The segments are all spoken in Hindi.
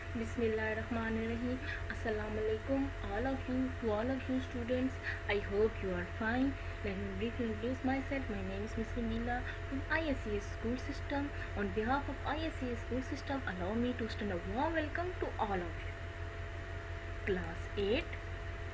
Bismillahirrahmanirrahim. Assalamu alaikum, all of you students. I hope you are fine. Let me briefly introduce myself. My name is Ms. Mila from ISCS School System. On behalf of ISCS School System, allow me to extend a warm welcome to all of you. Class 8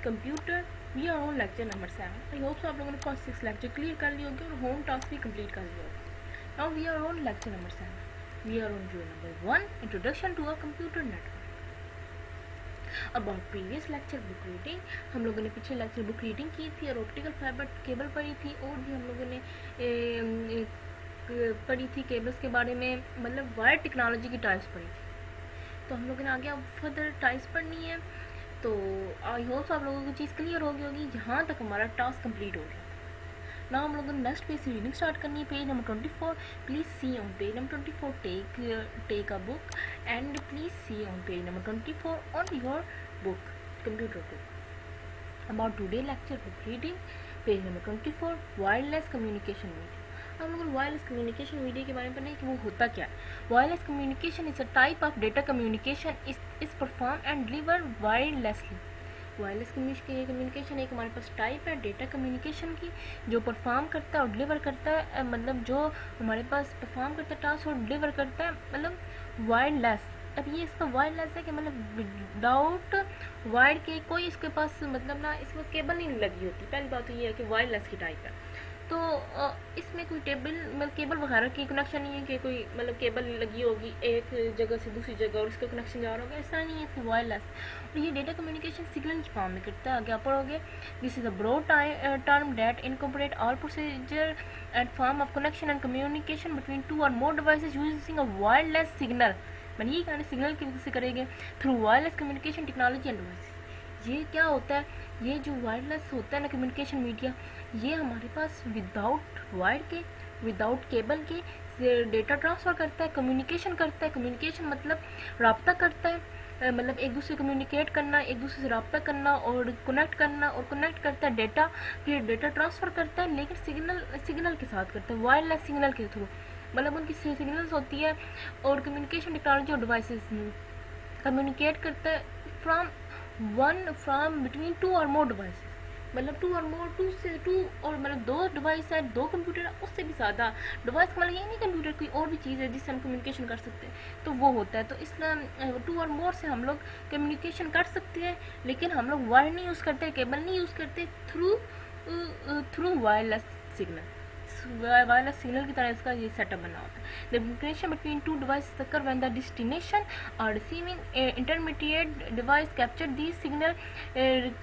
Computer. We are on lecture number 7. I hope so आप लोगों ने फर्स्ट 6 लेक्चर क्लियर कर लिए होंगे और होम टास्क भी कंप्लीट कर लिया होगा. Now we are on lecture number 7. We are on drill number 1, Introduction to a Computer Network. About previous lecture book reading, हम लोगों ने पिछले लेक्चर बुक रीडिंग की थी और ऑप्टिकल फाइबर केबल पढ़ी थी और भी हम लोगों ने पढ़ी थी केबल्स के बारे में, मतलब वायर टेक्नोलॉजी की टाइप्स पढ़ी थी. तो हम लोगों ने आगे अब फर्दर टाइप्स पढ़नी है. तो आई होप आप लोगों को चीज़ क्लियर हो गई होगी. यहाँ तक हमारा टास्क कंप्लीट हो गया. ना हम लोगों ने नेक्स्ट पेज से रीडिंग स्टार्ट करनी है. Page number 24. Please see on page number 24 take a book and please see on page number 24 on your book, computer book. About today lecture book reading, page number 24, wireless communication media. हम लोग वायरलेस कम्युनिकेशन मीडिया के बारे में पढ़ें कि वो होता क्या है. Wireless communication is a type of data communication is perform and deliver wirelessly. Wireless communication एक हमारे पास टाइप है डेटा कम्युनिकेशन की जो परफॉर्म करता है और डिलीवर करता है, मतलब जो हमारे पास परफॉर्म करता है टास्क और डिलीवर करता है, मतलब वायरलेस. अब ये इसका वायरलेस है कि मतलब विदाउट वायर के कोई इसके पास मतलब ना इसमें केबल नहीं लगी होती. पहली बात तो ये है कि वायरलेस की टाइप है. तो इसमें कोई मतलब केबल वगैरह की कनेक्शन नहीं है कि कोई मतलब केबल लगी होगी एक जगह से दूसरी जगह और इसका कनेक्शन जा रहा होगा, ऐसा नहीं है. इसमें वायरलेस और ये डेटा कम्युनिकेशन सिग्नल की फॉर्म में करता है. आगे आप पढ़ोगे. This is a broad term that incorporate all procedure and form of connection and communication between two or more devices using a wireless signal. मैंने ये कहना सिग्नल की वजह से करेंगे through wireless communication technology and devices. ये क्या होता है, ये जो वायरलेस होता है ना कम्युनिकेशन मीडिया, ये हमारे पास विदाउट वायर के विदाउट केबल के डेटा ट्रांसफ़र करता है, कम्युनिकेशन करता है. कम्युनिकेशन मतलब रब्ता करता है, मतलब एक दूसरे कम्युनिकेट करना, एक दूसरे से रब्ता करना और कनेक्ट करना, और कनेक्ट करता है डेटा, फिर डेटा ट्रांसफ़र करता है लेकिन सिग्नल के साथ करता है, वायरलेस सिग्नल के थ्रू. मतलब उनकी सिग्नल्स होती है और कम्युनिकेशन टेक्नोलॉजी और डिवाइसेस कम्युनिकेट करता है from between two or more devices. मतलब टू और मतलब दो डिवाइस है, दो कंप्यूटर है, उससे भी ज़्यादा डिवाइस का मतलब ये नहीं कंप्यूटर कोई और भी चीज़ है जिससे हम कम्युनिकेशन कर सकते हैं, तो वो होता है. तो इसलिए टू और मोर से हम लोग कम्युनिकेशन कर सकते हैं, लेकिन हम लोग वायर नहीं यूज़ करते, केबल नहीं यूज़ करते, through wireless signal. Wireless signal की तरह इसका ये सेटअप बना होता है. The communication between to devices occur when the destination or receiving intermediate device capture these signal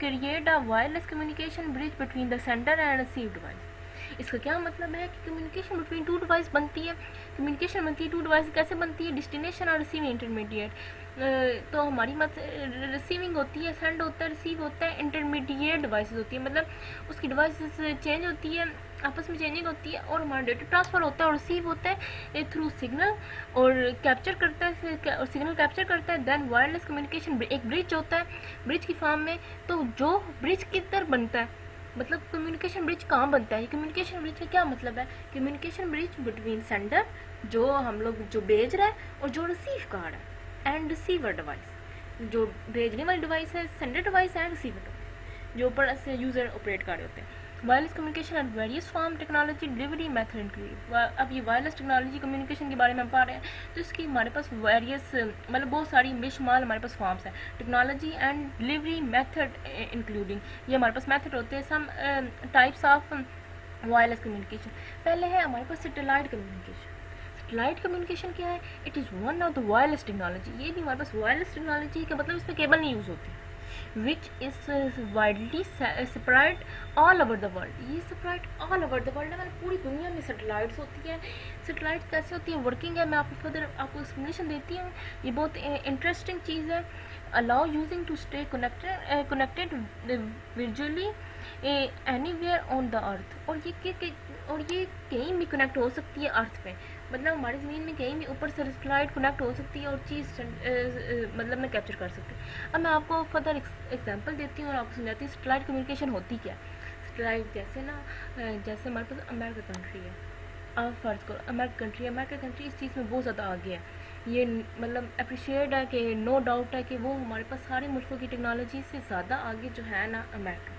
create a wireless communication bridge between the sender and receive device. इसका क्या मतलब है कि कम्युनिकेशन बिटवीन टू डिवाइस बनती है. कम्युनिकेशन बनती है टू डिवाइस कैसे बनती है, डेस्टिनेशन और रिसीविंग इंटरमीडिएट. तो हमारी मत रिसीविंग होती है, सेंड होता है, रिसीव होता है, इंटरमीडिएट डिवाइसेस होती है, मतलब उसकी डिवाइसेस चेंज होती है, आपस में चेंजिंग होती है और हमारा डेटा ट्रांसफ़र होता है और रिसीव होता है थ्रू सिग्नल और कैप्चर करता है और सिग्नल कैप्चर करता है. देन वायरलेस कम्युनिकेशन एक ब्रिज होता है, ब्रिज की फॉर्म में. तो जो ब्रिज किधर बनता है, मतलब कम्युनिकेशन ब्रिज कहाँ बनता है. कम्युनिकेशन ब्रिज का क्या मतलब है, कम्युनिकेशन ब्रिज बिटवीन सेंडर जो हम लोग जो भेज रहा है और जो रिसीव कर रहा है एंड रिसीवर डिवाइस. जो भेजने वाली डिवाइस है sender device and receiver device जो ऊपर से यूज़र ऑपरेट कर रहे होते हैं. Wireless communication and various form technology delivery method include. अब ये वायरलेस टेक्नोलॉजी कम्युनिकेशन के बारे में हम पढ़ रहे हैं, तो इसकी हमारे पास वेरियस मतलब बहुत सारी बेशुमार हमारे पास फॉर्म्स हैं. Technology and delivery method including, ये हमारे पास मेथड होते हैं. Some types of wireless communication. पहले है हमारे पास सैटेलाइट कम्युनिकेशन. सैटेलाइट कम्युनिकेशन क्या है, it is one of the wireless technology. ये भी हमारे पास वायरलेस टेक्नोलॉजी का मतलब इसमें केबल नहीं यूज़ होती, which is widely spread all over the world. ये spread all over the world है, मतलब पूरी दुनिया में सैटेलाइट्स होती है. सैटेलाइट कैसे होती है, वर्किंग है, मैं आपको फर्दर आपको एक्सप्लेनेशन देती हूँ. ये बहुत इंटरेस्टिंग चीज़ है. Allow using to stay connected visually anywhere on the earth. और ये कहीं भी कनेक्ट हो सकती है अर्थ पे, मतलब हमारी ज़मीन में कहीं भी ऊपर से सैटेलाइट कनेक्ट हो सकती है और चीज़ मतलब मैं कैप्चर कर सकती हूँ. अब मैं आपको फर्दर एग्जांपल देती हूँ और आपको समझाती हूँ सैटेलाइट कम्युनिकेशन होती क्या है. सैटेलाइट जैसे ना जैसे हमारे पास अमेरिका कंट्री है, आप फ़र्ज़ करो अमेरिका कंट्री इस चीज़ में बहुत ज़्यादा आगे है. ये मतलब अप्रिशिएट है कि नो डाउट है कि वो हमारे पास सारे मुल्कों की टेक्नोलॉजी से ज़्यादा आगे जो है ना अमेरिका।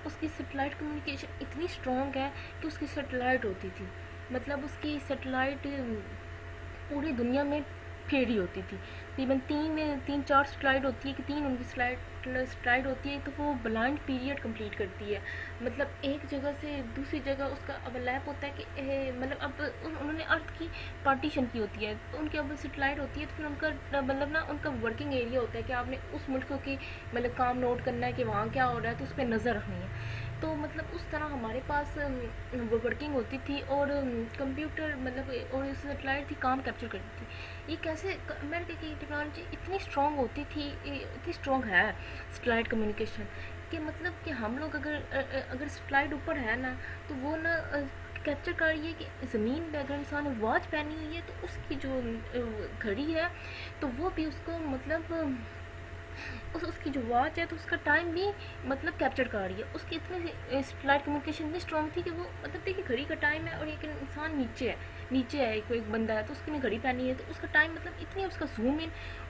उसकी सैटेलाइट कम्युनिकेशन इतनी स्ट्रॉन्ग है कि उसकी सैटेलाइट होती थी, मतलब उसकी सैटेलाइट पूरी दुनिया में फेरी होती थी। तकरीबन तीन चार स्लाइड होती है कि तीन उनकी स्लाइड होती है, तो वो ब्लाइंड पीरियड कंप्लीट करती है। मतलब एक जगह से दूसरी जगह उसका ओवरलैप होता है कि मतलब अब उन्होंने अर्थ की पार्टीशन की होती है, तो उनकी अब सेटेलाइट होती है, तो फिर उनका मतलब ना उनका वर्किंग एरिया होता है कि आपने उस मुल्क की मतलब काम नोट करना है कि वहाँ क्या हो रहा है, तो उस पर नज़र रखनी है। तो मतलब उस तरह हमारे पास वो वर्किंग होती थी, और कंप्यूटर मतलब और सेटेलाइट थी काम कैप्चर करती थी। ये कैसे अमेरिका की टेक्नोलॉजी इतनी स्ट्रॉन्ग होती थी, इतनी स्ट्रॉन्ग है सेटेलाइट कम्युनिकेशन कि मतलब कि हम लोग अगर सेटेलाइट ऊपर है ना, तो वो ना कैप्चर कर रही है कि ज़मीन पे अगर इंसान ने वॉच पहनी हुई है, तो उसकी जो घड़ी है तो वो भी उसको मतलब उसकी जो वॉच है तो उसका टाइम भी मतलब कैप्चर कर रही है। उसकी इतनी सैटेलाइट कम्युनिकेशन इतनी स्ट्रॉन्ग थी कि वो मतलब देखिए घड़ी का टाइम है और एक इंसान नीचे है, कोई एक बंदा है तो उसने घड़ी पहनी है, तो उसका टाइम मतलब इतनी उसका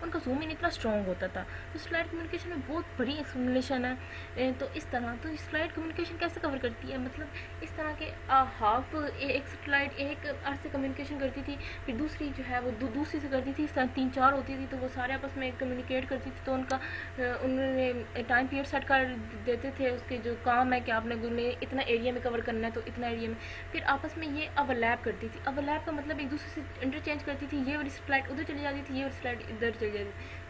उनका जूम इन इतना स्ट्रॉन्ग होता था। तो सैटेलाइट कम्युनिकेशन में बहुत बड़ी एक्सप्लेनेशन है। तो इस तरह तो सैटेलाइट कम्युनिकेशन कैसे कवर करती है, मतलब इस तरह के हाफ एक सैटेलाइट एक अर्थ से कम्युनिकेशन करती थी, फिर दूसरी जो है वो दूसरी से करती थी, तीन चार होती थी, तो वो सारे आपस में कम्युनिकेट करती थी। तो उनका उन्होंने टाइम पीरियड सेट कर देते थे, उसके जो काम है कि आपने इतना एरिया में कवर करना है तो इतना एरिया में। फिर आपस में ये ओवरलैप करती थी। ओवरलैप का मतलब एक दूसरे से इंटरचेंज करती थी, ये वाली स्लाइड उधर चली जाती थी, ये वाली स्लाइड इधर चली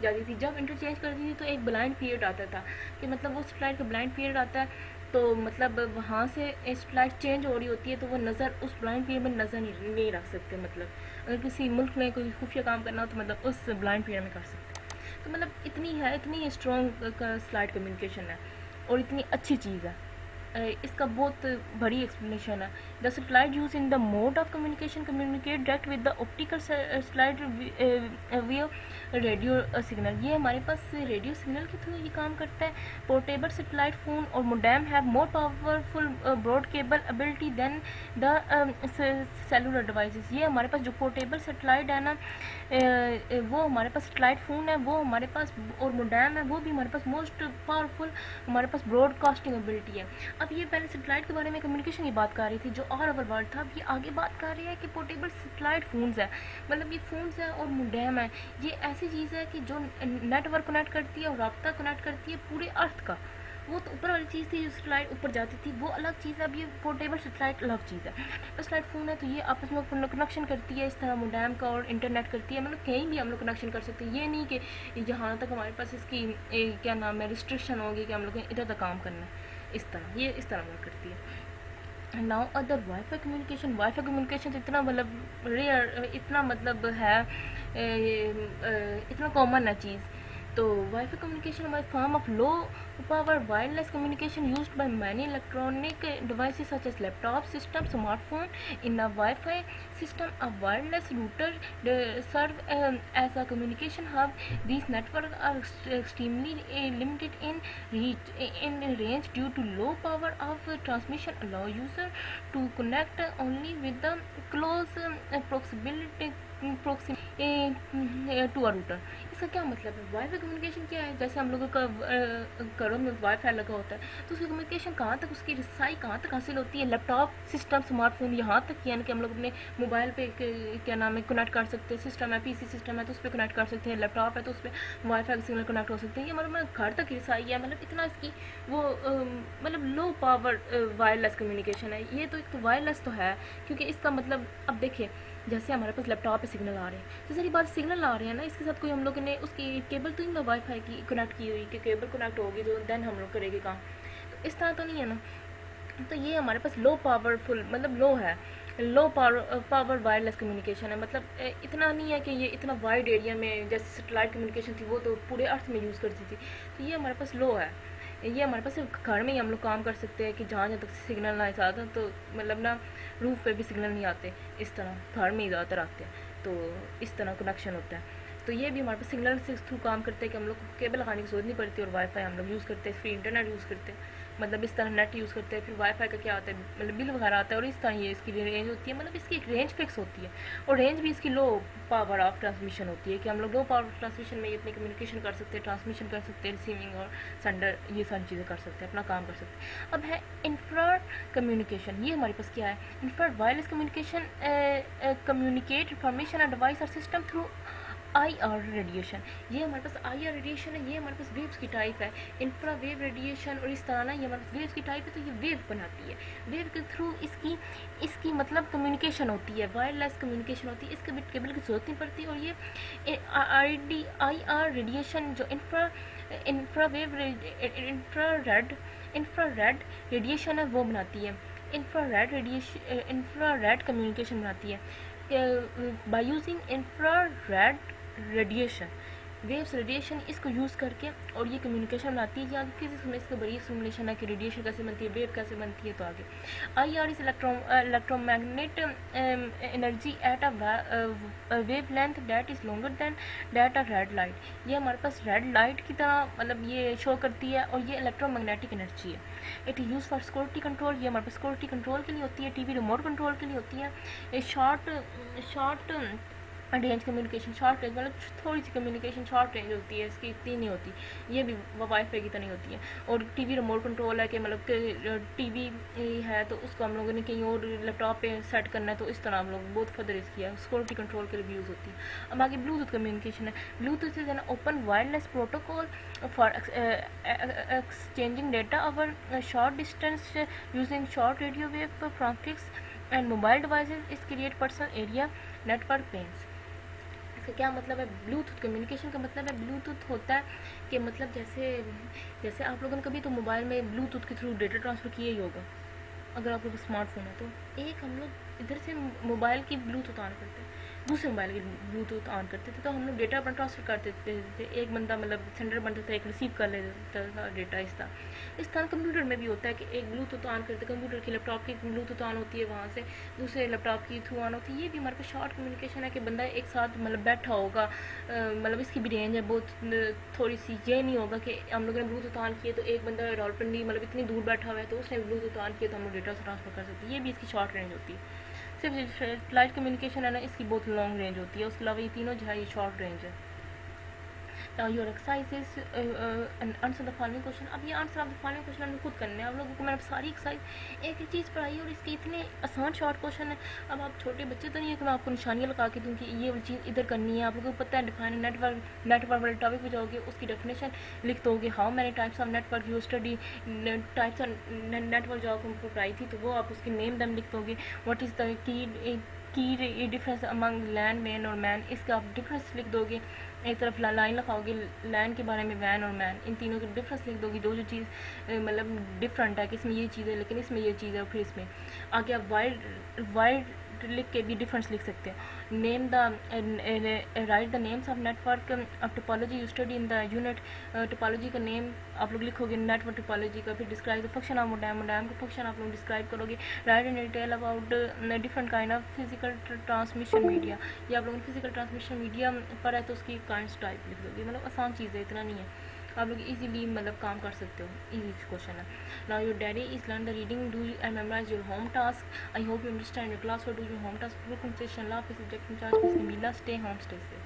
जाती थी। जब इंटरचेंज करती थी तो एक ब्लाइंड पीरियड आता था कि मतलब वो स्लाइड का ब्लाइंड पीरियड आता है, तो मतलब वहाँ से स्लाइड चेंज हो रही होती है, तो वो नज़र उस ब्लाइंड पीरियड में नज़र नहीं रख सकते। मतलब अगर किसी मुल्क में कोई खुफिया काम करना हो तो मतलब उस ब्लाइंड पीरियड में कर सकते। तो मतलब इतनी स्ट्रॉन्ग स्लाइड कम्युनिकेशन है और इतनी अच्छी चीज़ है। इसका बहुत बड़ी एक्सप्लेनेशन है। The satellite use in the mode of communication communicate direct with the optical satellite via radio signal. ये हमारे पास रेडियो सिग्नल के थ्रू ये काम करता है। पोर्टेबल सैटेलाइट फ़ोन और modem have more powerful broad cable ability than the cellular devices. ये हमारे पास जो पोर्टेबल सैटेलाइट है ना, वो हमारे पास सैटेलाइट फ़ोन है, वो हमारे पास और मोडेम है, वो भी हमारे पास मोस्ट पावरफुल हमारे पास ब्रॉडकास्टिंग एबिलिटी है। अब ये पहले सैटेलाइट के बारे में कम्युनिकेशन की बात कर रही थी जो ऑल ओवर वर्ल्ड था। अब ये आगे बात कर रही है कि पोर्टेबल सैटेलाइट फ़ोन्स है, मतलब ये फ़ोन्स है और मोडेम है। ये ऐसी चीज़ है कि जो नेटवर्क कनेक्ट करती है और राब्ता कनेक्ट करती है पूरे अर्थ का। वो तो ऊपर वाली चीज़ थी जो सैटेलाइट ऊपर जाती थी, वो अलग चीज़ है। अब ये पोर्टेबल सैटेलाइट अलग चीज़ है। तो सैटेलाइट फ़ोन है तो ये आपस में कनेक्शन करती है इस तरह मोडेम का और इंटरनेट करती है, मतलब कहीं भी हम लोग कनेक्शन कर सकते हैं। ये नहीं कि जहाँ तक हमारे पास इसकी क्या नाम है रिस्ट्रिक्शन होगी कि हम लोग को इधर तक काम करना है। इस तरह ये इस तरह वर्क करती है। नाउ अदर वाईफाई कम्युनिकेशन इतना मतलब रेयर, इतना मतलब है इतना कॉमन है चीज़। तो वाईफाई कम्युनिकेशन हमारे form of low power wireless communication used by many electronic devices such as laptop system, smartphone. In a Wi-Fi system, a wireless router serve as a communication hub. These networks are extremely limited in range due to low power of transmission. Allow user to connect only with the close proximity to a router. इसका क्या मतलब है? वाईफाई कम्युनिकेशन क्या है? जैसे हम लोगों का घरों में वाईफाई लगा होता है, तो उसकी कम्युनिकेशन कहाँ तक, उसकी रिसाई कहाँ तक हासिल होती है? लैपटॉप सिस्टम स्मार्टफोन यहाँ तक, यानी कि हम लोग अपने मोबाइल पे क्या नाम है कनेक्ट कर सकते हैं। सिस्टम है, पीसी सिस्टम है तो उस पर कनेक्ट कर सकते हैं। लैपटॉप है तो उस पर वाईफाई सिग्नल कनेक्ट हो सकते हैं। ये मतलब घर तक रिसाई है, मतलब इतना इसकी वो मतलब लो पावर वायरलेस कम्युनिकेशन है। ये तो एक तो वायरलेस तो है, क्योंकि इसका मतलब अब देखिए जैसे हमारे पास लैपटॉप पे सिग्नल आ रहे हैं, तो सारी बात सिग्नल आ रहे हैं ना, इसके साथ कोई हम लोग ने उसकी केबल तो ही ना वाईफाई की कनेक्ट की हुई कि केबल कनेक्ट होगी तो देन हम लोग करेंगे काम। तो इस तरह तो नहीं है ना। तो ये हमारे पास लो पावरफुल मतलब लो है, लो पावर वायरलेस कम्युनिकेशन है। मतलब इतना नहीं है कि ये इतना वाइड एरिया में जैसे सैटेलाइट कम्युनिकेशन थी वो तो पूरे अर्थ में यूज़ करती थी। तो ये हमारे पास लो है। ये हमारे पास सिर्फ घर में ही हम लोग काम कर सकते हैं कि जहाँ जहाँ तक सिग्नल ना जाता, तो मतलब ना रूफ पे भी सिग्नल नहीं आते, इस तरह घर में ही ज़्यादातर आते हैं। तो इस तरह कनेक्शन होता है। तो ये भी हमारे पास सिग्नल से थ्रू काम करते हैं कि हम लोग को केबल लगाने की जरूरत नहीं पड़ती और वाईफाई हम लोग यूज़ करते हैं, फ्री इंटरनेट यूज़ करते हैं, मतलब इस तरह नेट यूज़ करते हैं। फिर वाईफाई का क्या होता है, मतलब बिल वगैरह आता है, और इस तरह ये इसकी रेंज होती है, मतलब इसकी एक रेंज फिक्स होती है, और रेंज भी इसकी लो पावर ऑफ ट्रांसमिशन होती है कि हम लोग लो पावर ट्रांसमिशन में इतनी कम्युनिकेशन कर सकते हैं, ट्रांसमिशन कर सकते हैं, रिसीविंग और सेंडर, ये सारी चीज़ें कर सकते हैं, अपना काम कर सकते हैं। अब है इंफ्रारेड कम्युनिकेशन। ये हमारे पास क्या है, infrared wireless communication, communicate information and device और सिस्टम थ्रू IR रेडिएशन। ये हमारे पास IR रेडिएशन है, ये हमारे पास वेव्स की टाइप है, इंफ्रावेव रेडिएशन, और इस तरह ना ये हमारे पास वेव्स की टाइप है, तो ये वेव बनाती है, वेव के थ्रू इसकी इसकी मतलब कम्युनिकेशन होती है, वायरलेस कम्युनिकेशन होती है, इसके बिट केबल की जरूरत नहीं पड़ती। और ये IR रेडिएशन जो इंफ्रारेड रेडिएशन है वो बनाती है, इंफ्रारेड कम्युनिकेशन बनाती है by using infrared radiation, waves radiation इसको यूज़ करके, और ये कम्युनिकेशन बनाती है। यहाँ फिजिक्स में इसका बड़ी सिमुलेशन है कि रेडिएशन कैसे बनती है, वेव कैसे बनती है। तो आगे IR is electromagnet energy at a wave length that is longer than that a red light. ये हमारे पास रेड लाइट की तरह मतलब ये शो करती है, और ये इलेक्ट्रोमैग्नेटिक एनर्जी है। It is use for security control, ये हमारे पास सिक्योरिटी कंट्रोल के लिए होती है, टीवी रिमोट कंट्रोल के लिए होती है। Short range communication, short range मतलब थोड़ी सी कम्युनिकेशन शॉर्ट रेंज होती है, इसकी इतनी नहीं होती, ये भी वाईफाई की तरह नहीं होती है। और टीवी रिमोट कंट्रोल है कि मतलब टीवी है तो उसको हम लोगों ने कहीं और लैपटॉप पे सेट करना है, तो इस तरह हम लोग बहुत फर्दर इसकी है, सिक्योरिटी कंट्रोल के लिए भी यूज़ होती है। अब आगे ब्लूटूथ कम्युनिकेशन है। Bluetooth is an open wireless protocol for exchanging data over short distance using short radio wave from fix and mobile devices is create personal area network pens. इसका क्या मतलब है, ब्लूटूथ कम्युनिकेशन का मतलब है, ब्लूटूथ होता है कि मतलब जैसे आप लोगों ने कभी तो मोबाइल में ब्लूटूथ के थ्रू डेटा ट्रांसफ़र किया ही होगा, अगर आप लोग का स्मार्टफोन है तो। एक हम लोग इधर से मोबाइल की ब्लूटूथ ऑन करते हैं, दूसरे मोबाइल की ब्लूटूथ ऑन करते थे, तो हम लोग डेटा अपना ट्रांसफ़र कर देते थे, एक बंदा मतलब सेंडर बनता था, एक रिसीव कर लेता था डेटा। इस तरह कंप्यूटर में भी होता है कि एक ब्लूटूथ ऑन करते, कंप्यूटर की लैपटॉप की ब्लूटूथ ऑन होती है, वहाँ से दूसरे लैपटॉप की थ्रू ऑन होती है। ये भी हमारे पास शॉर्ट कम्युनिकेशन है कि बंदा एक साथ मतलब बैठा होगा, मतलब इसकी भी रेंज है बहुत थोड़ी सी, ये नहीं होगा कि हम लोगों ने ब्लूटूथ ऑन किए तो एक बंदा रॉलपंडी मतलब इतनी दूर बैठा हुआ है तो उसने ब्लूटूथ ऑन किया तो हम लोग डेटा ट्रांसफ़र कर सकते हैं, ये भी इसकी शॉर्ट रेंज होती है। सिर्फ फ्लाइट कम्युनिकेशन है ना, इसकी बहुत लॉन्ग रेंज होती है, उसके अलावा ये तीनों जो है ये शॉर्ट रेंज है। Now your exercises and answer the following question। अब ये answer of the following question हमने खुद करने हैं। आप लोगों को मैंने सारी एक्सरसाइज एक ही चीज़ पढ़ाई और इसके इतने आसान शॉर्ट क्वेश्चन है। अब आप छोटे बच्चे तो नहीं है कि मैं आपको निशानियाँ लगा के दूँ कि ये वाली चीज़ इधर करनी है। आप लोगों को पता है डिफाइन नेटवर्क वाले टॉपिक पे जाओगे, उसकी डेफिनेशन लिख दोगे, how many types of network you study, types of network जो आपको पढ़ाई थी तो वो आप उसकी नेम दम लिख दोगे। What is the key difference among land man और मैन, इसका आप डिफरेंस लिख दोगे। एक तरफ लाइन लिखाओगे लैंड के बारे में, वैन और मैन, इन तीनों के डिफरेंस लिख दोगे, जो चीज़ मतलब डिफरेंट है कि इसमें ये चीज़ है लेकिन इसमें ये चीज़ है। और फिर इसमें आगे आप वाइड लिख के भी डिफरेंस लिख सकते हैं। Name the right the names of network of topology you study in the unit. Topology का नेम आप लोग लिखोगे नेटवर्क टोपोलॉजी का। फिर describe the function of modem का फंक्शन आप लोग डिस्क्राइब करोगे। Right in detail about different kind of physical transmission media, ये आप लोगों ने फिजिकल ट्रांसमिशन मीडिया पर है तो उसकी काइंड्स टाइप लिख दोगे। मतलब आसान चीज़ है, इतना नहीं है, आप लोग इजीली मतलब काम कर सकते हो, इजी क्वेश्चन है। Now your duty is learn the reading, do and memorise your home task. I hope you understand your class, और do your home task, concession, लाभ, सब्जेक्ट इंचार्ज, मिला, स्टे होम, स्टे सेफ।